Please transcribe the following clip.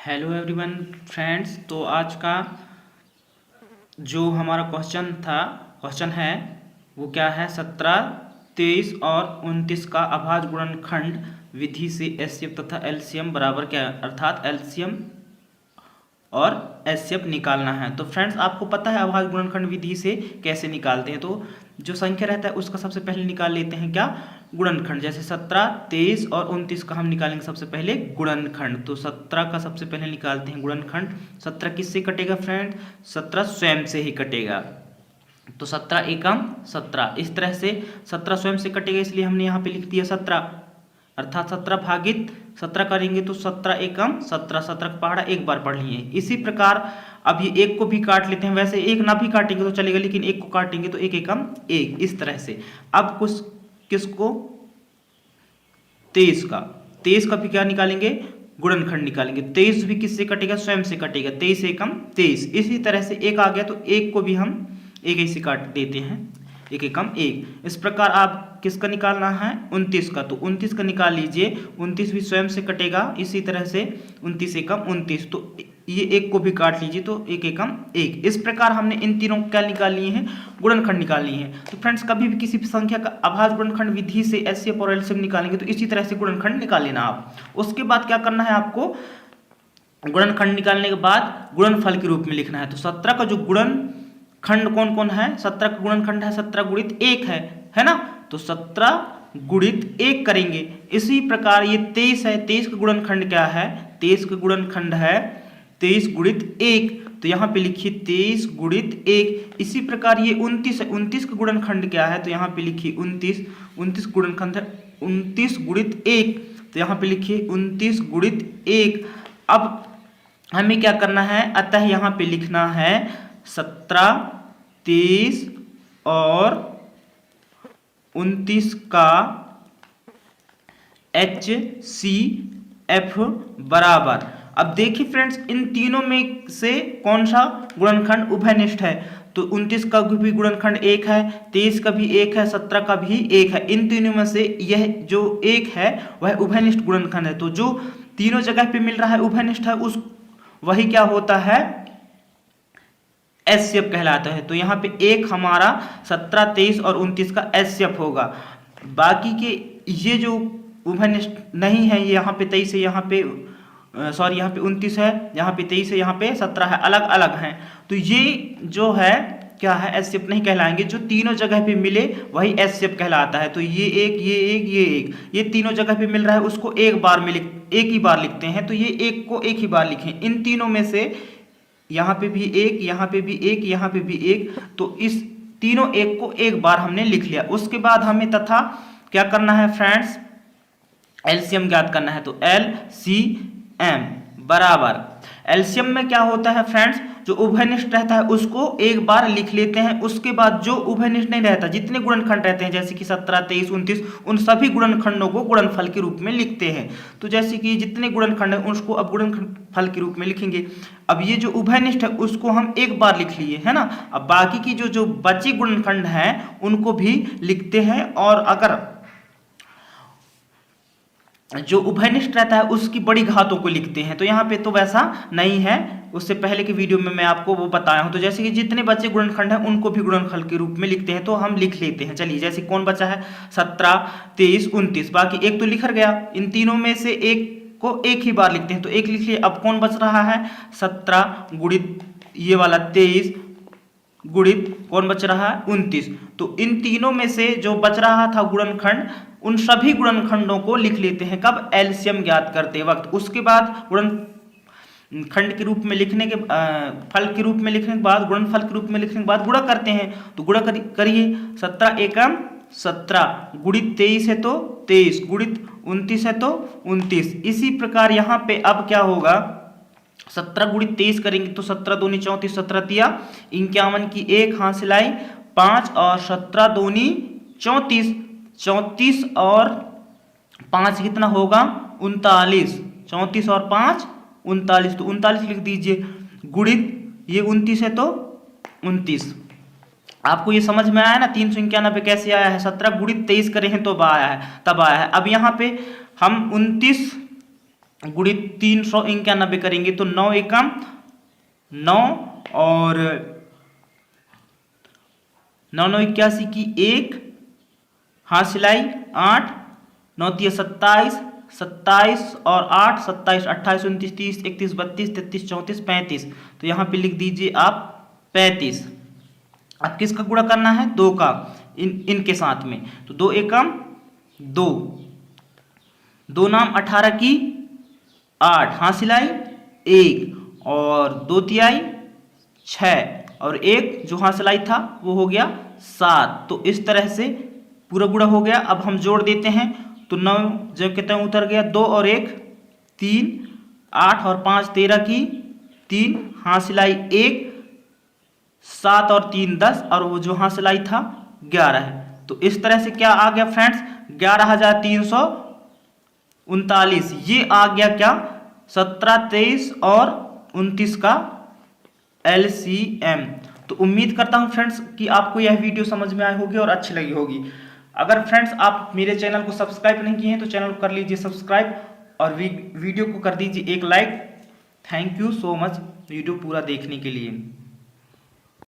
Hello everyone friends. तो आज का जो हमारा क्वेश्चन है वो क्या है, 17, 23 और 29 का अभाज्य गुणनखंड विधि से एचसीएफ तथा एलसीएम बराबर क्या है, अर्थात एलसीएम और एचसीएफ निकालना है। तो फ्रेंड्स आपको पता है अभाज्य गुणनखंड विधि से कैसे निकालते हैं। तो जो संख्या रहता है उसका सबसे पहले निकाल लेते हैं क्या, गुणनखंड। जैसे 17, 23 और 29 का हम निकालेंगे सबसे पहले गुणनखंड। तो 17 का सबसे पहले निकालते हैं गुणनखंड। 17 किससे कटेगा फ्रेंड, 17 स्वयं से ही कटेगा। तो 17 एकम 17, इस तरह से 17 स्वयं से कटेगा, इसलिए हमने यहाँ पे लिख दिया 17, अर्थात 17 भागित 17 करेंगे तो 17 एकम 17, 17 का पहाड़ा एक बार पढ़ लिए। इसी प्रकार अब ये एक को भी काट लेते हैं, वैसे एक ना भी काटेंगे तो चलेगा, लेकिन एक को काटेंगे तो एक एकम एक, इस तरह से। अब कुछ किसको, 23 का भी क्या निकालेंगे, गुणनखंड निकालेंगे। 23 भी किससे कटेगा, स्वयं से कटेगा, 23 एकम 23। इसी तरह से एक आ गया तो एक को भी हम एक ऐसे काट देते हैं, एक एकम एक। इस प्रकार आप किसका निकालना है, 29 का। तो 29 का निकाल लीजिए, 29 भी स्वयं से कटेगा, इसी तरह से 29 एकम 29। तो ये एक को भी काट लीजिए तो एक एकम एक। इस प्रकार हमने इन तीनों क्या निकाल लिए हैं, गुणनखंड निकाल लिए हैं। तो फ्रेंड्स कभी भी किसी भी संख्या का अभाज्य गुणनखंड विधि से एचसीएफ और एलसीएम निकालेंगे तो इसी तरह से गुणनखंड निकाल लेना आप। उसके बाद क्या करना है आपको, गुणनखंड निकालने के बाद गुणनफल के रूप में लिखना है। तो 17 का जो गुणनखंड कौन कौन है, 17 का गुणनखंड है 17 गुणित 1 है ना। तो 17 गुणित 1 करेंगे। इसी प्रकार ये 23 है, 23 का गुणनखंड क्या है, 23 का गुणनखंड है 23 गुणित 1। तो यहाँ पे लिखिए 23 गुणित 1। इसी प्रकार ये 29 है, 29 का गुणनखंड क्या है, तो यहाँ पे लिखिए 29, 29 गुणनखंड है 29 गुणित 1। तो यहाँ पे लिखिए 29 गुणित 1। अब हमें क्या करना है, अतः यहाँ पे लिखना है 17, 23 और 29 का HCF बराबर। अब देखिए फ्रेंड्स इन तीनों में से कौन सा गुणनखंड उभयनिष्ठ है। तो 29 का भी गुणनखंड 1 है, 23 का भी 1 है, 17 का भी 1 है। इन तीनों में से यह जो 1 है वह उभयनिष्ठ गुणनखंड है। तो जो तीनों जगह पे मिल रहा है उभयनिष्ठ है, उस वही क्या होता है, एचसीएफ कहलाता है। तो यहाँ पे एक हमारा 17, 23 और 29 का एचसीएफ होगा। बाकी के ये जो उभयनिष्ठ नहीं है, ये यहाँ पे 23 है, यहाँ पे सॉरी यहाँ पे 29 है, यहाँ पे 23 है, यहाँ पे 17 है, अलग अलग हैं। तो ये जो है क्या है, एचसीएफ नहीं कहलाएंगे। जो तीनों जगह पे मिले वही एचसीएफ कहलाता है। तो ये एक, ये एक, ये एक, ये तीनों जगह पे मिल रहा है, उसको एक ही बार लिखते हैं। तो ये एक को एक ही बार लिखें। इन तीनों में से यहाँ पे भी एक, यहाँ पे भी एक, यहाँ पे भी एक, तो इस तीनों एक को एक बार हमने लिख लिया। उसके बाद हमें तथा क्या करना है फ्रेंड्स, एलसीएम ज्ञात करना है। तो एलसीएम बराबर, एलसीएम में क्या होता है फ्रेंड्स, जो उभयनिष्ठ रहता है उसको एक बार लिख लेते हैं। उसके बाद जो उभयनिष्ठ नहीं रहता, जितने गुणनखंड रहते हैं जैसे कि 17, 23, 29, उन सभी गुणनखंडों को गुणनफल के रूप में लिखते हैं। तो जैसे कि जितने गुणनखंड है उसको अब गुणनफल के रूप में लिखेंगे। अब ये जो उभयनिष्ठ है उसको हम एक बार लिख लिए है ना। अब बाकी की जो बचे गुणनखंड हैं उनको भी लिखते हैं, और अगर जो उभयनिष्ठ रहता है उसकी बड़ी घातों को लिखते हैं। तो यहाँ पे तो वैसा नहीं है, उससे पहले की वीडियो में मैं आपको वो बताया हूँ। तो जैसे कि जितने बचे गुणनखंड हैं उनको भी गुणनफल के रूप में लिखते हैं, तो हम लिख लेते हैं। चलिए जैसे कौन बचा है, 17, 23, 29, बाकी एक तो लिख गया। इन तीनों में से एक को एक ही बार लिखते हैं, तो एक लिख लिए। अब कौन बच रहा है, 17 गुणित ये वाला 23 गुणित कौन बच रहा है, 29। तो इन तीनों में से जो बच रहा था गुणनखंड, उन सभी गुणनखंडों को लिख लेते हैं कब, एलसीएम ज्ञात करते वक्त। उसके बाद गुणनखंड के रूप में लिखने के फल के रूप में लिखने के बाद, गुणनफल के रूप में लिखने के बाद गुणा करते हैं। तो गुणा करिए, 17 एकम 17 गुणित 23 है तो 23 गुणित 29 है तो 29। इसी प्रकार यहाँ पे अब क्या होगा, 17 गुणित 23 करेंगे तो 17 दूनी 34, 17 तिया 51 की 1 हासिल आई 5, और 17 दूनी 34, 34 और 5 कितना होगा, 39, 34 और 5 39। तो 39 लिख दीजिए, गुणित ये 29 है तो 29। आपको ये समझ में आया ना, 391 कैसे आया है, 17 गुणित 23 करे हैं तो आया है, तब आया है। अब यहाँ पे हम 29 गुणित 391 करेंगे तो 9 एकम 9 और 9 9 81 की 1 हासिलाई 8 9 3 27 27 और 8 27 28 29 30 31 32 33 34 35। तो यहाँ पे लिख दीजिए आप 35। अब किसका गुणा करना है? 2 का, इनके साथ में। तो 2 एकम 2, 2 नाम 18 की 8 हासिलाई 1 और 2 तिहाई 6 और 1 जो हासिलाई था वो हो गया 7। तो इस तरह से पूरा गुणा हो गया। अब हम जोड़ देते हैं तो 9 जब कितना उतर गया, 2 और 1 3, 8 और 5 13 की 3 हासिलाई 1, 7 और 3 10 और वो जो हासिलाई था 11 है। तो इस तरह से क्या आ गया फ्रेंड्स? 11,339। ये आ गया क्या? 17 23 और 29 का LCM। तो उम्मीद करता हूं फ्रेंड्स कि आपको यह वीडियो समझ में आई होगी और अच्छी लगी होगी। अगर फ्रेंड्स आप मेरे चैनल को सब्सक्राइब नहीं किए हैं तो चैनल को कर लीजिए सब्सक्राइब और वीडियो को कर दीजिए एक like. Thank you so much video पूरा देखने के लिए।